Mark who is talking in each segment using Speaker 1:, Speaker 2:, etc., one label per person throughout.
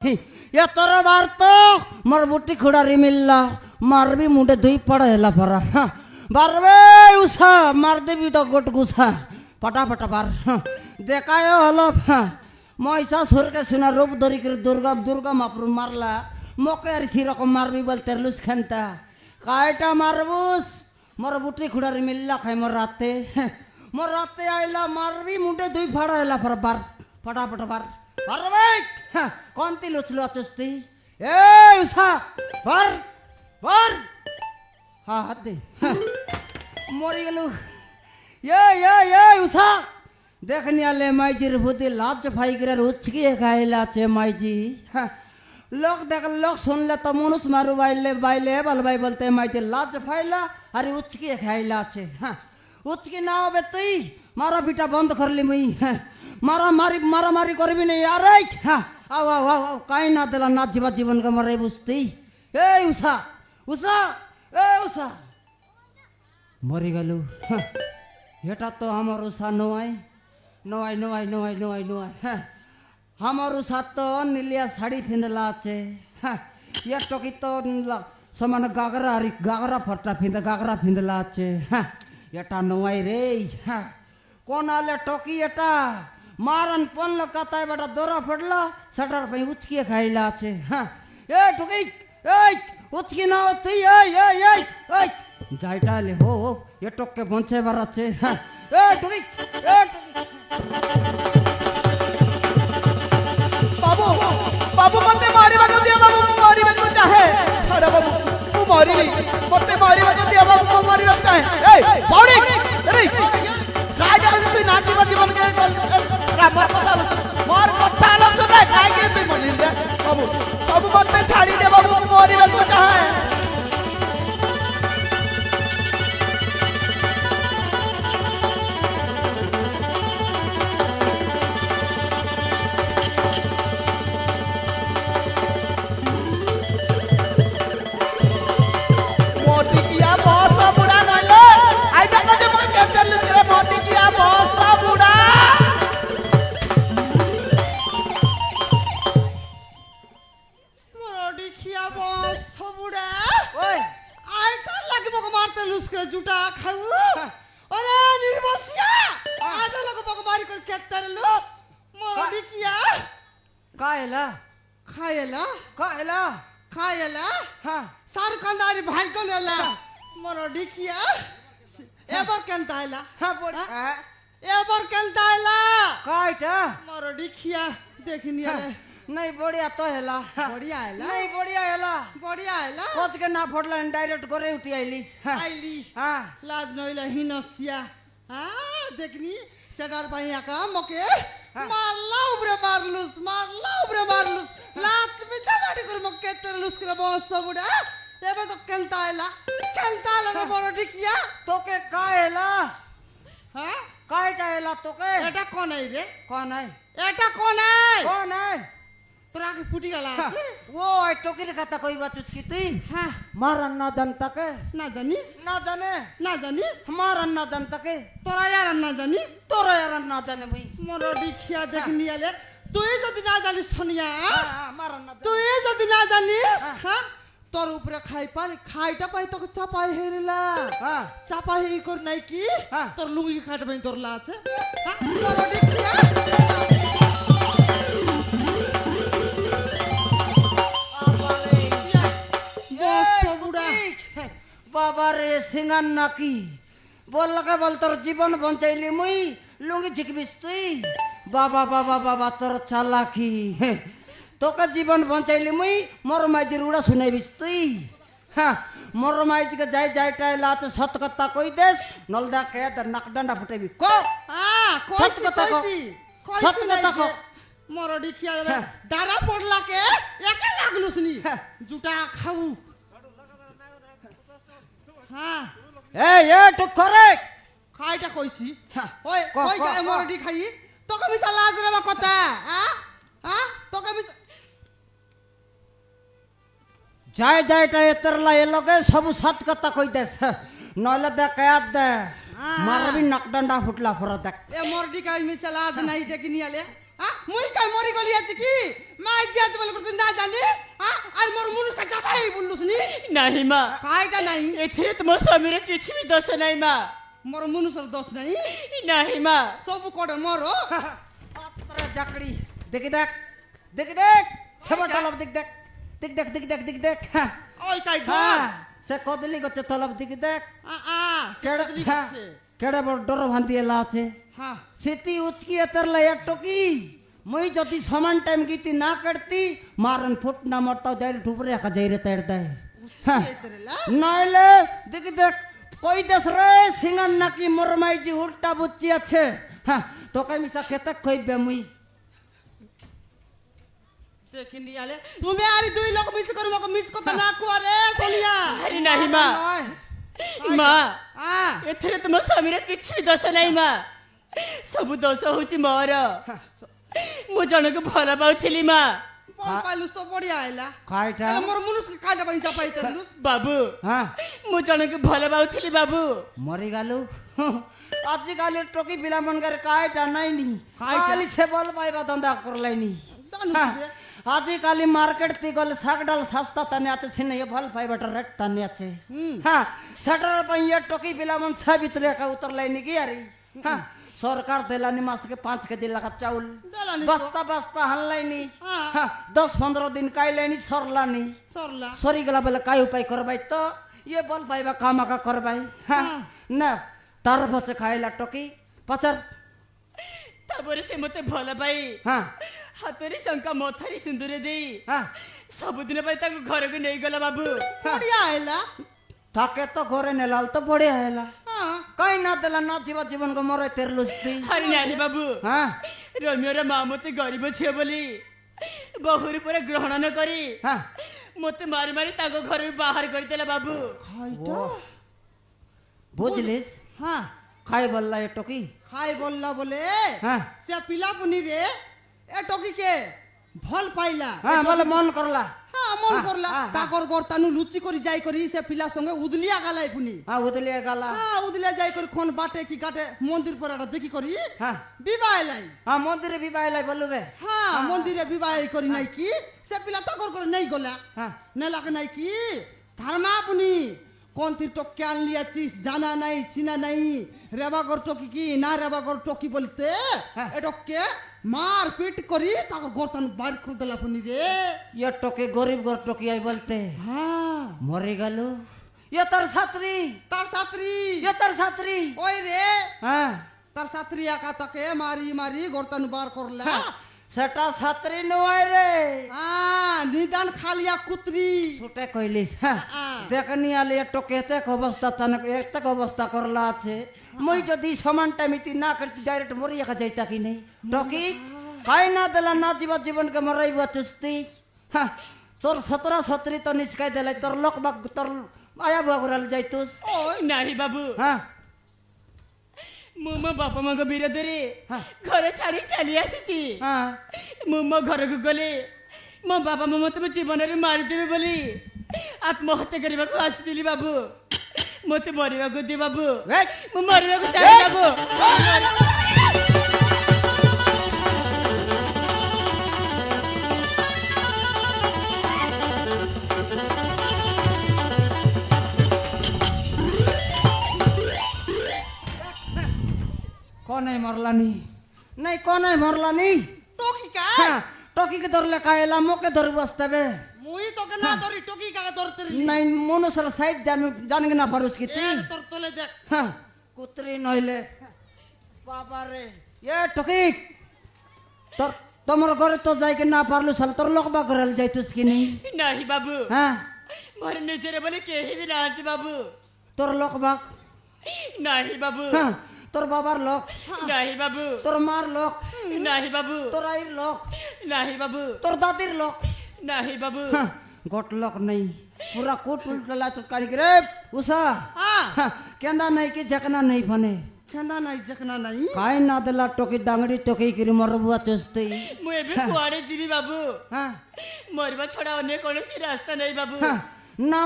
Speaker 1: या तोर बार तो मोर बुट्टी खुड़ारी मिलला मारबी मुंडे दुई पड़ा हेला परा बारवे उसा मार देबी तो गोट गुसा पटा पटा बार देखायो हलो मईसा सुर के सुना रूप धरी कर दुर्गा दुर्गा मापरू मारला मोके यार सिरको मारबी बोल तेरलुस खेनता कायटा मारबुस मोर बुट्टी खुड़ारी मिलला खाई मोर राते आइला मारबी मुंडे दुई पड़ा हेला परा बार पटा पटा बार बारवे कौन ती लुचलो चुस्ती ए उसा बार बार हाँ हद्दे मोरी गलू ये उसा देखने आले माई जी रुपती लाज फाई गिरा उचकी खाइला चे माई जी लोग देख लोग सुन ले तो मनुष्य मारू बाइले बाइले बल बाई बोलते माई जी लाज फाइला अरे उचकी खाइला चे उचकी ना हो बेटी मारा बेटा बंद कर ली मुई मारा मारी करबी नहीं यार आओ आओ आओ आओ काई ना दिला ना जीवन का मरे बुझती ए उषा उषा ए उषा मरी गलू हेटा तो हमार उषा नोआई नोआई नोआई नोआई नोआई नोआई हमार उषा तो नीलिया साड़ी फिंदला आछे ये टोकी तो समान गागरा फट्टा गागरा फिंदला आछे एटा नोआई रे कौन आले टोकी एटा मारन पन लकाता बेटा दोरा पड़ला सटर पे उचकी खाइला छे ए टुकी ए उचकी ना होती ए जाइटा ले हो ये टोक के पहुंचे बार छे ए टुकी
Speaker 2: बाबू बाबू मते मारी बागो दिया बाबू मारी बागो चाहे छोड़ा बाबू तू मारी नहीं मते मारी बागो दिया बाबू मारी बागो चाहे ए बाउडी अरे काय करे तू नाची बाजी बन के मार कथा लम तो काय के तू मलिन दे बाबू बाबू मते छाड़ी दे बाबू मारी बागो चाहे
Speaker 3: शाहरुख खान दारी भाई को नेला मोरो डिकिया एबर केंताइला हां बोल एबर केंताइला
Speaker 1: काइटा
Speaker 3: मोरो डिकिया देखनी आले
Speaker 1: नहीं बढ़िया तो हेला
Speaker 3: बढ़िया हेला
Speaker 1: नहीं बढ़िया हेला कोच के ना फटला डायरेक्ट करे उठी आइलिस
Speaker 3: आइली
Speaker 1: हां
Speaker 3: लाज नइला हिनस्तिया हां देखनी सेडार पाइया का मके मारला उबरे मारलुस लात बिता माडी कर मके तरलुस करे बस सबुडा एबे तो केंताइला रे मोरो डिकिया
Speaker 1: तोके काहेला
Speaker 3: हां
Speaker 1: काइटा हेला तोके
Speaker 3: एटा कोन है रे
Speaker 1: कौन है
Speaker 3: एटा कोन है तोरा के फुटी गला আছে
Speaker 1: वो आई टोकी कथा कोई बात उसकी थी
Speaker 3: हां
Speaker 1: मारन ना जनता के
Speaker 3: ना जानिस
Speaker 1: मारन ना जनता के
Speaker 3: तोरा यार ना जानिस
Speaker 1: तोरा यार ना जाने मुई
Speaker 3: मोरो डिकिया देखनी आले তুই যদি না জানিস সোনিয়া
Speaker 1: মারন না
Speaker 3: তুই যদি না জানিস হ্যাঁ তোর উপরে খাইটা পাই তোকে চাপাই হেরিলা চাপাই ই কর নাই কি তোর লুঙ্গি খাইটা পাই তোর লা আছে মোর দেখিয়া
Speaker 1: बाबा रे सिंगान नाकी बोल लगा बोल तोर जीवन बंचाइली मुई लुंगी झिकबिस तुई बाबा बाबा बाबा तोर चालाकी तोका जीवन बंचाइली मुई मोर माइजी रुड़ा सुनाइबिस तुई हाँ मोर माइजी के जाय टाइ लात सत कत्ता कोई देस नलदा के दर नाक डंडा फुटेबी को
Speaker 3: কইছি মোর দেখিয়া দাঁড়া পড়লা কে একা লাগলুসনি জুটা খাউ হ্যাঁ
Speaker 1: এ টুক করে
Speaker 3: খাইটা কইছি ওই কই গে মোর ডি খাই তোকে মিছা লাজ রে বা কথা তোকে মিছা
Speaker 1: जाय टाइ तरला ए लगे सब सत कत्ता कोई देस नले दे कयात दे मारबी नाक डंडा फुटला फर देख
Speaker 3: ए मोर डि काई मिছা लाज নাই দেখিনি আলে মুই কাই মরি গলি আছে কি মাই যে আছে বলে তুই না জানিস আর মোর মুনুষ কা চাপাই বললুস নি
Speaker 4: ନାହିଁ ମା
Speaker 3: কাইটা নাই
Speaker 4: ଏଥିରେ ତୁମ ସ୍ୱାମୀର କିଛି ବି ଦୋଷ ନାହିଁ ମା
Speaker 3: মোর মুনুষর দোষ নাই
Speaker 4: ନାହିଁ মা
Speaker 3: সবু কোড়ে মোর
Speaker 1: পাত্রে চাকরি দেখি দেখ দেখি দেখ সেবার তলব দিক দেখ দিক দেখ দিক দেখ দিক দেখ হ্যাঁ
Speaker 3: ওই তাই
Speaker 1: হ্যাঁ,
Speaker 3: ঘর
Speaker 1: সে কদলি গছে তলব দিক দেখ
Speaker 3: সেটা
Speaker 1: কেড়ে
Speaker 3: দিছে
Speaker 1: কেড়ে বড় ডর ভান্তি এলা আছে
Speaker 3: হ্যাঁ
Speaker 1: সেটি উচকি এতরলে এক টকি মই যদি সমান টাইম গীতি না করতি মারন ফুট না মরতাও যাই ঠুপরে একা যাই রে তেড় দেয় হ্যাঁ
Speaker 3: এতরেলা
Speaker 1: নইলে দেখি দেখ কই দেশ রে সিঙ্গার নাকি মরমাই জি উল্টা বুচ্চি আছে হ্যাঁ তোকে মিশা খেতে কইবে মুই
Speaker 3: দেখিনি আলে তুমি আর দুই লোক মিস করে মকে মিস কথা না কুয়ারে সোনিয়া
Speaker 4: ଆରେ ନାହିଁ ମା
Speaker 3: নয়
Speaker 4: ମା
Speaker 3: হ্যাঁ
Speaker 4: ଏଥିରେ ତୁମ ସ୍ୱାମୀର କିଛି ବି ଦୋଷ ନାହିଁ ମା ସବୁ ଦୋଷ ହଉଛି ମୋର ମୁଁ ଜଣକୁ ଭଲ ପାଉଥିଲି ମା
Speaker 3: বল পাইলুস তো বড়িয়া আইলা
Speaker 1: কাইটা
Speaker 3: তাহলে মোর মুনুষ কাইটা পাই চাপাই তেলুস
Speaker 4: ବାବୁ
Speaker 1: হ্যাঁ
Speaker 4: ମୁଁ ଜଣକୁ ଭଲ ପାଉଥିଲି ବାବୁ
Speaker 1: মরি গেল আজকালের টকি পিলা মনকার কাইটা নাইনি
Speaker 3: কাইটা?
Speaker 1: খালি সে বল পাইবা ধন্দা করলাইনি
Speaker 3: জানুস
Speaker 1: হ্যাঁ,
Speaker 3: রে
Speaker 1: আজকালি মার্কেট তে গেলে শাক ডাল সস্তা তানে আছে ছিনে এ ভাল পাইবাটা রেট তানে আছে
Speaker 3: হুম।
Speaker 1: হ্যাঁ সেটার পাই এ টকি পিলা মন সাবিত্রে একা উতরলাইনি কি আরে হ্যাঁ সরকার দেলানি মাসকে 5 কেজি লাগা চাউল
Speaker 3: দেলানি তো।
Speaker 1: বস্তা বস্তা হানলাইনি
Speaker 3: হ্যাঁ।
Speaker 1: হ্যাঁ 10-15 দিন কাইলাইনি সরলানি
Speaker 3: সরলা
Speaker 1: সরি গেলা বলে কাই উপায় করবাই তো ইয়ে বল পাইবা কামাকা করবাই হ্যাঁ না তার পছে খাইলা টকি পাচার
Speaker 4: ତାପରେ ସେ ମତେ ଭଲ ପାଇ
Speaker 1: হ্যাঁ
Speaker 4: ହାତରେ ଶଙ୍ଖା ମଥାରେ ସିନ୍ଦୁର ଦେଇ
Speaker 1: হ্যাঁ
Speaker 4: ସବୁଦିନ ପାଇଁ ତାକୁ ଘରକୁ ନେଇଗଲା ବାବୁ
Speaker 3: বড়িয়া আইলা
Speaker 1: তাকে তো ঘরে নেলাল তো বড়িয়া হেলা
Speaker 3: হ্যাঁ
Speaker 1: কাই না দেলা না জীবা জীবন কো মরে তের লুস্তি
Speaker 4: ଆରେ ନାନୀ ବାବୁ
Speaker 1: হ্যাঁ
Speaker 4: ରମ୍ୟର ମା ମତେ ଗରିବ ଝିଅ ବୋଲି ବହୁରୁ ପୁରା ଗ୍ରହଣ ନ କରି
Speaker 1: হ্যাঁ
Speaker 4: ମତେ ମାରି ମାରି ତାଙ୍କ ଘରରୁ ବାହାର କରିଦେଲା ବାବୁ
Speaker 3: খাইটা
Speaker 1: বুঝলিস
Speaker 3: হ্যাঁ
Speaker 1: খাই বললা এ টকি
Speaker 3: খাই বললা বলে
Speaker 1: হ্যাঁ
Speaker 3: সে পিলা পুনি রে এ টকিকে ভাল পাইলা
Speaker 1: হ্যাঁ বলে মন করলা
Speaker 3: হ্যাঁ মন
Speaker 1: হ্যাঁ,
Speaker 3: করলা
Speaker 1: হ্যাঁ,
Speaker 3: তাকর গর তানু লুচি করি যাই করি সে পিলা সঙ্গে উদলিয়া গালাই পুনি
Speaker 1: হ্যাঁ উদলিয়ে গালা
Speaker 3: হ্যাঁ উদলিয়া যাই করি কোন বাটে কি গাটে মন্দির পর একটা দেখি করি
Speaker 1: হ্যাঁ
Speaker 3: বিবাহ লাই
Speaker 1: হ্যাঁ মন্দিরে বিবাহ লাই বলবে
Speaker 3: হ্যাঁ মন্দিরে বিবাহ করি নাই কি সে পিলা তাকর করে নেই গলা
Speaker 1: হ্যাঁ
Speaker 3: নেলাকে নাই কি ধারমা পুনি কোন তীর টকে আনলি আছিস জানা নাই চিনা নাই রেবাগর টকি কি না রেবাগর টকি বলতে
Speaker 1: হ্যাঁ।
Speaker 3: এটকে মার পিট করি তাকর গর্তান বাইর করে দিলা পুনি রে
Speaker 1: ये टोके गरीब घर टोकी आई बोलते
Speaker 3: হ্যাঁ
Speaker 1: मरे गलो ये तर छात्री
Speaker 3: তার ছাত্রী
Speaker 1: ये तर छात्री
Speaker 3: ওই রে
Speaker 1: हाँ
Speaker 3: তার ছাত্রী একা তাকে মারি মারি গর্তান বার করলা
Speaker 1: সেটা ছাত্রী নয় রে
Speaker 3: নিদান খালিয়া কুত্রি
Speaker 1: ছুটে কইলিস হ্যাঁ দেখনি আলে টকে এতেক অবস্থা তানক এতেক অবস্থা করলা আছে মই যদি সমান টাইমিতি না করতি ডাইরেক্ট মরি একা যাইতা কি নেই টকি কাই না দেলা না জীবন জীবনকে মরাইবা চুস্তি হ্যাঁ তোর 17-17 তো নিষ্কাই দেলাই তোর লোক বাগ তোর আয়া বুয়া ঘুরাল যাইতুস
Speaker 4: ନାହିଁ ବାବୁ
Speaker 1: হ্যাঁ
Speaker 4: ମୁଁ ମୋ ବାପା ମାଙ୍କ ବିରୋଧରେ
Speaker 1: ହଁ।
Speaker 4: ଘର ଛାଡି ଚାଲି ଆସିଛି
Speaker 1: হ্যাঁ
Speaker 4: ମୁଁ ମୋ ଘରକୁ ଗଲେ ମୋ ବାପା ମା ମତେ ମୋ ଜୀବନରେ ମାରିଦେବେ ବୋଲି ଆତ୍ମହତ୍ୟା କରିବାକୁ ଆସିଥିଲି ବାବୁ ମତେ ମରିବାକୁ ଦିଅ ବାବୁ
Speaker 1: ଏ!
Speaker 4: ମୁଁ ମରିବାକୁ ଚାହେଁ ବାବୁ
Speaker 1: कौन है मरलानी नहीं कौन है मरलानी
Speaker 3: টকি কা
Speaker 1: हाँ टोकी के धरले कायला मोके धर बसतबे
Speaker 3: মুই তোকে না ধরি টকি কাকে ধরতে রি
Speaker 1: नहीं मनुष्य साइड जान के ना पारुस की ती
Speaker 3: তোর তলে দেখ
Speaker 1: हाँ कुतरी नहिले बाबा रे ये टोकी तोर तमर घरे तो जाय के ना पारलु सल तोर लोक बा करल जाइतुस की नहीं
Speaker 4: ନାହିଁ ବାବୁ
Speaker 1: हाँ
Speaker 4: ମୋର ନିଜର ବୋଲି କେହି ବି ନାହାନ୍ତି ବାବୁ
Speaker 1: तोर लोक बा
Speaker 4: ନାହିଁ ବାବୁ
Speaker 1: हाँ तोर बाबार लोक
Speaker 4: ନାହିଁ ବାବୁ
Speaker 1: तोर मार लोक
Speaker 4: ନାହିଁ ବାବୁ
Speaker 1: तोर आईर लोक
Speaker 4: ନାହିଁ ବାବୁ
Speaker 1: तोर दादीर लोक
Speaker 4: ନାହିଁ ବାବୁ
Speaker 1: हाँ गोट लोक नहीं पूरा कोट उल्टला तो काली रे उषा
Speaker 3: হ্যাঁ
Speaker 1: हाँ केंदा नहीं कि जकना नहीं फने
Speaker 3: খেনা নাই জেকনা নাই
Speaker 1: काय ना देला टोकी डांगड़ी टोकी किरी मरबुआ चुस्ती
Speaker 4: ମୁଁ ଏବେ କୁଆଡେ ଯିବି ବାବୁ
Speaker 1: हाँ
Speaker 4: ମରିବା ଛଡା ଅନ୍ୟ କୌଣସି ରାସ୍ତା ନାହିଁ ବାବୁ
Speaker 1: हाँ ना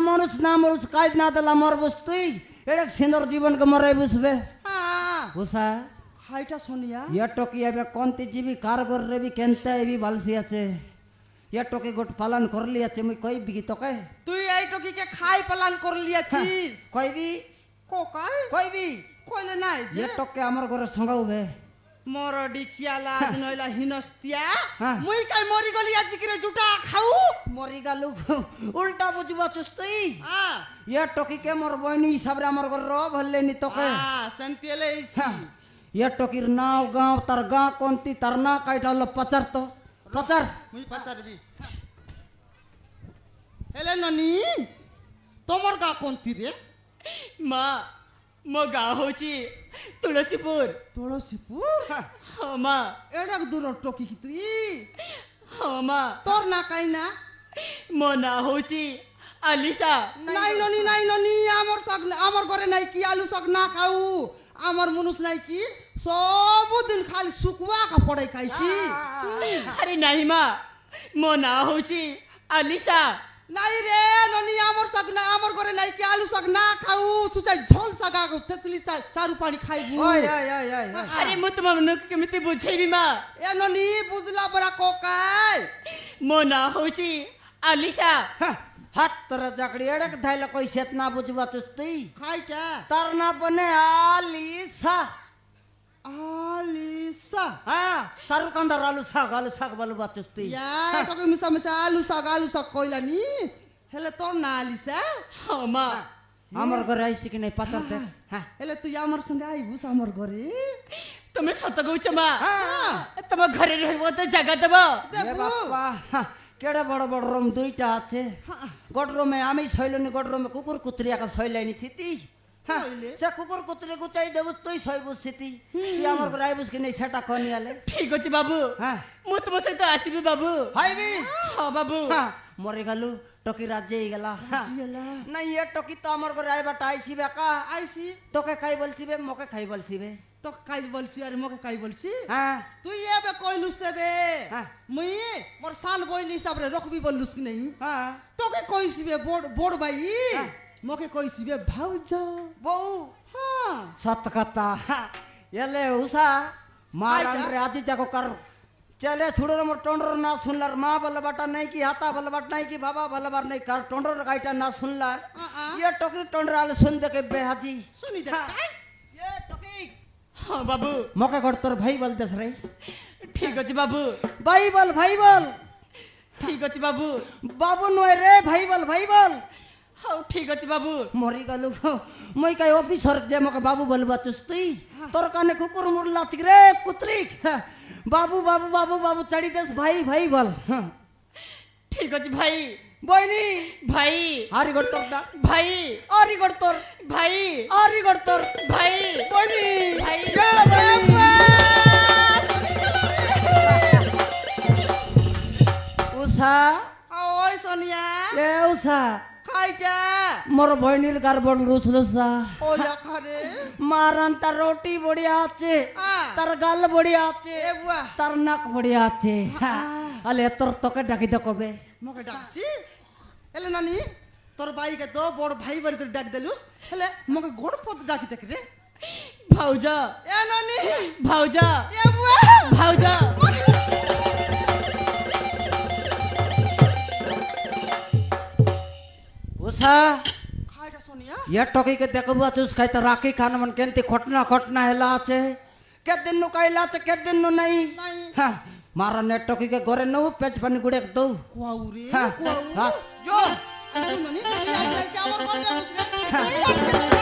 Speaker 1: मनुष काय ना देला मरबुस तुई एड़े सिंदर जीवन के मरे बुसबे
Speaker 3: হ্যাঁ
Speaker 1: उषा
Speaker 3: খাইটা সোনিয়া
Speaker 1: ये टोकी एबे कोंती जीवी कारगर रे भी केनते भी बालसी আছে ये टोकी गोट पालन कर लिया छे मुई कई बिगी तोके
Speaker 3: তুই এই টকিকে খাই পালন করে লিয়াছিস
Speaker 1: কই বি
Speaker 3: কোকাই
Speaker 1: কই বি
Speaker 3: কইলে নাই যে
Speaker 1: ये टोके हमर घरे संगाउबे
Speaker 3: মোর ডিকিয়ালা নইলা হিনস্তিয়া
Speaker 1: হ্যাঁ।
Speaker 3: মুই কাই মরি গলি আজি কিরে জুটা খাউ
Speaker 1: मरी गालू उल्टा बुझबा चुस्ती
Speaker 3: আ
Speaker 1: ये टोकी के मोर बहनी हिसाब रे हमर घर रो भल्ले नि तोके
Speaker 3: শান্তিলে ইসি
Speaker 1: হ্যাঁ। ये टोकीर नाव गांव तार गां कोंती तार ना काइटा हलो पचार तो पचार
Speaker 3: মুই পাচারবি হেলে ননি তোমার গা কোনতি রে
Speaker 4: মা ମୋ ଗାଁ ହଉଛି ତୁଳସୀପୁର।
Speaker 3: তুলসীপুর
Speaker 4: ହଁ ମା,
Speaker 3: এডাক দূর টকি কি তুই
Speaker 4: ହଁ মା,
Speaker 3: তোর না কাই না
Speaker 4: ମୋ ନାଁ ହଉଛି আলিসা।
Speaker 3: নাই ননি আমার সগ আমার ঘরে নাই কি আলু সগ না খাউ আমার মনুষ নাই কি ସବୁদিন খালি শুকুয়া কাপড়াই খাইছি
Speaker 4: আরে ନାହିଁ মা, ମୋ ନାଁ ହଉଛି আলিসা।
Speaker 3: নাই রে ননি আমার সগ না আমার ঘরে নাই কি আলু সগ না খাউ তু চাই ঝোল সগা তেতলি চারু পানি খাইবু
Speaker 1: ओय ओय ओय ओय
Speaker 4: আরে ମୁଁ ତୁମମାନଙ୍କୁ କେମିତି ବୁଝେଇବି ମା?
Speaker 3: এ ননি বুঝলা বড়া কোকাই
Speaker 4: ମୋ ନାଁ ହଉଛି আলিসা।
Speaker 1: हात तर जाकडी एडक धायला कोई शेत ना बुझबा चुस्ती
Speaker 3: খাইটা
Speaker 1: तार ना बने आलिसा
Speaker 3: আলিসা
Speaker 1: हाँ शाहरुख खान दार आलू साग बालू चुस्ती
Speaker 3: ইয়া তোকে মিশা মিশা আলু সগ কইলা নি হেলে তোর না আলিসা
Speaker 4: ହଁ মା,
Speaker 1: আমার ঘরে আইছি কি নাই পাতারতে হ্যাঁ
Speaker 3: হেলে তুই আমার সঙ্গে আইবুস আমার ঘরে
Speaker 4: ତମେ ସତ କହୁଛ ମା?
Speaker 1: হ্যাঁ
Speaker 4: ତମ ଘରେ ରହିବ ତ ଜାଗା ଦେବ?
Speaker 1: এ বাপ্পা হ্যাঁ, কেডা বড় বড় রুম দুইটা আছে গড রুমে আমি শৈলনি গড রুমে কুকুর কুতরি একা শৈলাইনি সিতি হ্যাঁ
Speaker 3: শৈলে?
Speaker 1: সে কুকুর কুতরি গুচাই দেবু তুই শৈবু সিতি তুই আমার ঘরে আইবুস কি নাই সেটা কনি আলে
Speaker 4: ଠିକ ଅଛି ବାବୁ,
Speaker 1: হ্যাঁ
Speaker 4: ମୁଁ ତୁମ ସହିତ ଆସିବି ବାବୁ।
Speaker 1: হাইবি
Speaker 4: ହଁ ବାବୁ।
Speaker 1: হ্যাঁ মরে গেলু টকি রাজ্যে গেলা না ইয়ে টকি তো আমার ঘরে আইবাটা আইসি বেকা
Speaker 3: আইসি
Speaker 1: তোকে খাই বলছিবে মোকে খাই বলছিবে
Speaker 3: তো কাই বলছি আর মোকে কাই বলছি
Speaker 1: হ্যাঁ
Speaker 3: তুই এবে কইলুস তেবে
Speaker 1: হ্যাঁ।
Speaker 3: মুই মোর সান বইন হিসাবে রখবি বললুস কি নাই
Speaker 1: হ্যাঁ
Speaker 3: তোকে কইছিবে বড় ভাই
Speaker 1: হ্যাঁ।
Speaker 3: মোকে কইছিবে ভাউজ
Speaker 1: বউ
Speaker 3: হ্যাঁ
Speaker 1: সত কথা এলে উষা মারান রে আজি দেখো কার চলে ছুড়োর মোর টন্ডর না শুনলার মা বলবাটা নাই কি হাতা বলবাট নাই কি বাবা বলবার নাই কার টন্ডর গাইটা না শুনলার ये टोकरी टोंडर आले सुन दे के बेहाजी
Speaker 3: শুনি দে কাই
Speaker 1: ये टोकी
Speaker 4: ହଁ ବାବୁ,
Speaker 1: मौका कर तोर भाई बोल दस रे
Speaker 4: ଠିକ ଅଛି ବାବୁ,
Speaker 1: भाई बोल
Speaker 4: ଠିକ ଅଛି ବାବୁ,
Speaker 1: बाबू नोय रे भाई बोल
Speaker 4: ହଉ ଠିକ ଅଛି ବାବୁ।
Speaker 1: मरी गलु মই काई ऑफिसर जे मके बाबू बोलबा तुस्ती तोर काने कुकुर मुरला तिक रे कुतरी बाबू बाबू बाबू बाबू चढ़ी देस भाई बोल
Speaker 4: ଠିକ ଅଛି ଭାଇ,
Speaker 1: বইনি
Speaker 4: ଭାଇ,
Speaker 1: আরি গড় তোর দা
Speaker 4: ଭାଇ,
Speaker 1: আরি গড় তোর
Speaker 4: ଭାଇ,
Speaker 1: আরি গড় তোর
Speaker 4: ଭାଇ,
Speaker 1: বইনি
Speaker 4: ভাই।
Speaker 1: উষা
Speaker 3: ওই সোনিয়া
Speaker 1: এ উষা
Speaker 3: খাইটা
Speaker 1: মোর বইনির গার বড় রুসলুসা
Speaker 3: ওলা খারে
Speaker 1: মারান তার রুটি বড়িয়া আছে তার গাল বড়িয়া আছে
Speaker 3: এ বুয়া
Speaker 1: তার নাক বড়িয়া আছে আলে তোর তোকে ডাকি দে কবে
Speaker 3: মকে ডাকছি হেলে নানি তোর বাইকে তো বড় ভাই বাড়ি করে ডাক দেলুস হেলে মকে গোড় পথ ডাকি দেখ রে
Speaker 4: ଭାଉଜ,
Speaker 3: এ নানি
Speaker 4: ଭାଉଜ,
Speaker 3: এ বুয়া
Speaker 4: ଭାଉଜ।
Speaker 1: উষা
Speaker 3: খাইটা সোনিয়া
Speaker 1: ये टोकी के देखबू आछुस खाई त राखी खान मन केनती खटना हेला আছে के दिन नु काइला আছে के दिन नु नहीं
Speaker 3: নাই
Speaker 1: हां मारा ने टोकी के घरे नु पेच पानी गुड़े दो
Speaker 3: কুয়াউ রে
Speaker 1: हां
Speaker 3: কুয়াউ
Speaker 1: हां जो
Speaker 3: আই নানি আই নাই কি আমার ঘরে আসিস রে